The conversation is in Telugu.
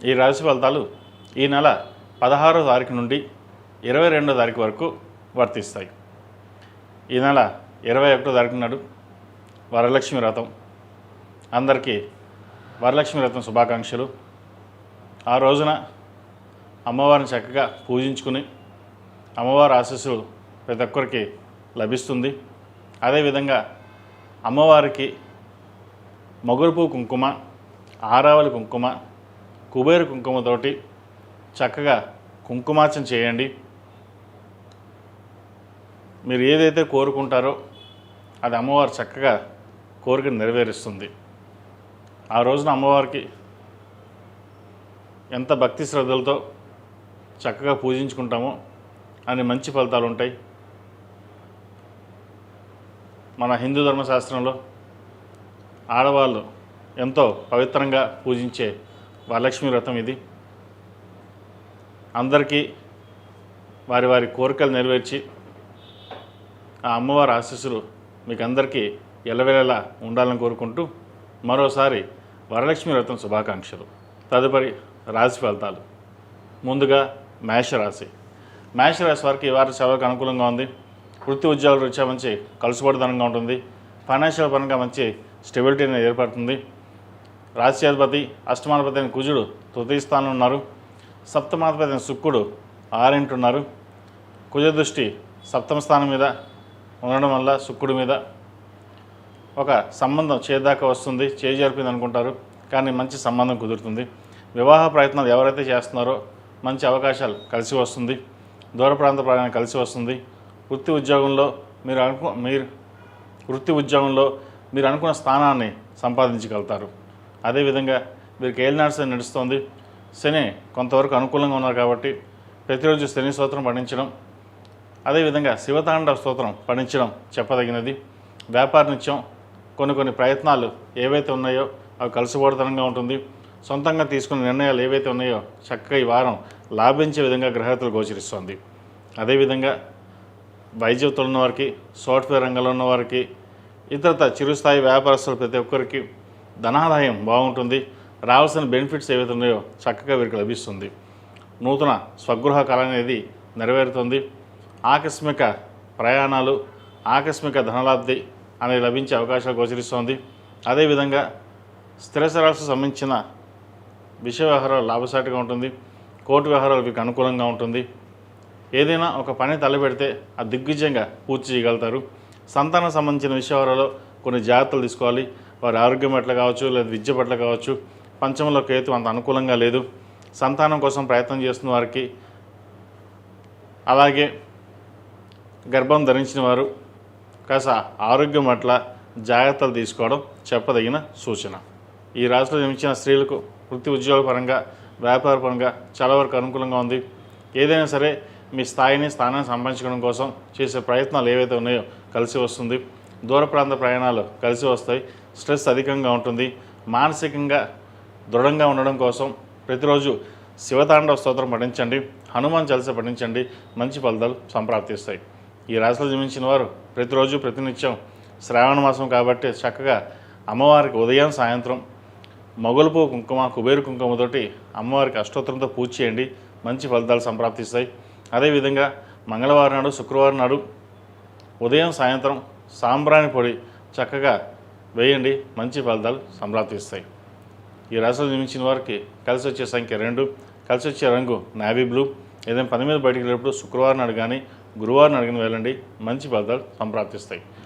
ఈ రాశి ఫలితాలు ఈ నెల 16వ తారీఖు నుండి 22వ తారీఖు వరకు వర్తిస్తాయి. ఈ నెల 21వ తారీఖు నాడు వరలక్ష్మి వ్రతం. అందరికీ వరలక్ష్మి వ్రతం శుభాకాంక్షలు. ఆ రోజున అమ్మవారిని చక్కగా పూజించుకుని అమ్మవారి ఆశీస్సులు ప్రతి ఒక్కరికి లభిస్తుంది. అదేవిధంగా అమ్మవారికి మొగరుపు కుంకుమ, ఆరావళి కుంకుమ, కుబేరు కుంకుమతోటి చక్కగా కుంకుమార్చన చేయండి. మీరు ఏదైతే కోరుకుంటారో అది అమ్మవారు చక్కగా కోరికను నెరవేరుస్తుంది. ఆ రోజున అమ్మవారికి ఎంత భక్తి శ్రద్ధలతో చక్కగా పూజించుకుంటామో అన్ని మంచి ఫలితాలు ఉంటాయి. మన హిందూ ధర్మశాస్త్రంలో ఆడవాళ్ళు ఎంతో పవిత్రంగా పూజించే వరలక్ష్మి వ్రతం ఇది. అందరికీ వారి వారి కోరికలు నెరవేర్చి ఆ అమ్మవారి ఆశీస్సులు మీకు అందరికీ ఎల్లవేళలా ఉండాలని కోరుకుంటూ మరోసారి వరలక్ష్మి వ్రతం శుభాకాంక్షలు. తదుపరి రాశి ఫలితాలు. ముందుగా మేషరాశి. మేషరాశి వారికి ఈ వారం చాలా అనుకూలంగా ఉంది. వృత్తి ఉద్యోగాల రీత్యా మంచి కలుసుబడిదనంగా ఉంటుంది. ఫైనాన్షియల్ పరంగా మంచి స్టెబిలిటీ అనేది ఏర్పడుతుంది. రాశ్యాధిపతి అష్టమాధిపతి అయిన కుజుడు తృతీయ స్థానంలో ఉన్నారు. సప్తమాధిపతి అయిన శుక్రుడు 6 ఉన్నారు. కుజ దృష్టి సప్తమ స్థానం మీద ఉండడం వల్ల శుక్రుడి మీద ఒక సంబంధం చేదాకా వస్తుంది. చేజరిపింది అనుకుంటారు, కానీ మంచి సంబంధం కుదురుతుంది. వివాహ ప్రయత్నాలు ఎవరైతే చేస్తున్నారో మంచి అవకాశాలు కలిసి వస్తుంది. దూర ప్రాంత ప్రయాణం కలిసి వస్తుంది. వృత్తి ఉద్యోగంలో మీరు అనుకున్న స్థానాన్ని సంపాదించగలుగుతారు. అదేవిధంగా వీరికి ఏలినాడు నడుస్తుంది. శని కొంతవరకు అనుకూలంగా ఉన్నారు కాబట్టి ప్రతిరోజు శని స్తోత్రం పఠించడం, అదేవిధంగా శివతాండవ స్తోత్రం పఠించడం చెప్పదగినది. వ్యాపార నిత్యం కొన్ని ప్రయత్నాలు ఏవైతే ఉన్నాయో అవి కలుసుబోతనంగా ఉంటుంది. సొంతంగా తీసుకున్న నిర్ణయాలు ఏవైతే ఉన్నాయో చక్కగా ఈ వారం లాభించే విధంగా గ్రహతులు గోచరిస్తుంది. అదేవిధంగా వైద్యులు ఉన్నవారికి, సాఫ్ట్వేర్ రంగంలో ఉన్నవారికి, ఇతరత చిరుస్థాయి వ్యాపారస్తులు ప్రతి ఒక్కరికి ధనాదాయం బాగుంటుంది. రావాల్సిన బెనిఫిట్స్ ఏవైతే ఉన్నాయో చక్కగా వీరికి లభిస్తుంది. నూతన స్వగృహ కళ అనేది నెరవేరుతుంది. ఆకస్మిక ప్రయాణాలు, ఆకస్మిక ధనలాబ్ధి అనేది లభించే అవకాశాలు గోచరిస్తోంది. అదేవిధంగా స్థిరచరాలకు సంబంధించిన విషయ వ్యవహారాలు లాభసాటిగా ఉంటుంది. కోర్టు వ్యవహారాలు మీకు అనుకూలంగా ఉంటుంది. ఏదైనా ఒక పని తలపెడితే ఆ దిగ్విజయంగా పూర్తి చేయగలుగుతారు. సంతానం సంబంధించిన విషయాలలో కొన్ని జాగ్రత్తలు తీసుకోవాలి. వారి ఆరోగ్యం పట్ల కావచ్చు, లేదా విద్య పట్ల కావచ్చు. పంచమంలో కేతు అంత అనుకూలంగా లేదు. సంతానం కోసం ప్రయత్నం చేస్తున్న వారికి, అలాగే గర్భం ధరించిన వారు కాస్త ఆరోగ్యం పట్ల జాగ్రత్తలు తీసుకోవడం చెప్పదగిన సూచన. ఈ రాశిలో జన్మించిన స్త్రీలకు వృత్తి ఉద్యోగ పరంగా, వ్యాపార పరంగా చాలా వరకు అనుకూలంగా ఉంది. ఏదైనా సరే మీ స్థానాన్ని సంపాదించుకోవడం కోసం చేసే ప్రయత్నాలు ఏవైతే ఉన్నాయో కలిసి వస్తుంది. దూర ప్రాంత ప్రయాణాలు కలిసి వస్తాయి. స్ట్రెస్ అధికంగా ఉంటుంది. మానసికంగా దృఢంగా ఉండడం కోసం ప్రతిరోజు శివతాండవ స్తోత్రం పఠించండి, హనుమాన్ చాలీసా పఠించండి. మంచి ఫలితాలు సంప్రాప్తిస్తాయి. ఈ రాశిలో జన్మించిన వారు ప్రతిరోజు ప్రతినిత్యం శ్రావణ మాసం కాబట్టి చక్కగా అమ్మవారికి ఉదయం సాయంత్రం మొగలుపు కుంకుమ, కుబేరు కుంకుమతోటి అమ్మవారికి అష్టోత్తరంతో పూజ చేయండి. మంచి ఫలితాలు సంప్రాప్తిస్తాయి. అదేవిధంగా మంగళవారం నాడు, శుక్రవారం నాడు ఉదయం సాయంత్రం సాంబ్రాణి పొడి చక్కగా వేయండి. మంచి ఫలితాలు సంప్రాప్తిస్తాయి. ఈ రాశిలో జన్మించిన వారికి కలిసి వచ్చే సంఖ్య 2, కలిసి వచ్చే రంగు నావీ బ్లూ. ఏదైనా పని మీద బయటికి వెళ్ళినప్పుడు శుక్రవారం నాడు కానీ, గురువారం నాడు కానీ వెళ్ళండి. మంచి ఫలితాలు సంప్రాప్తిస్తాయి.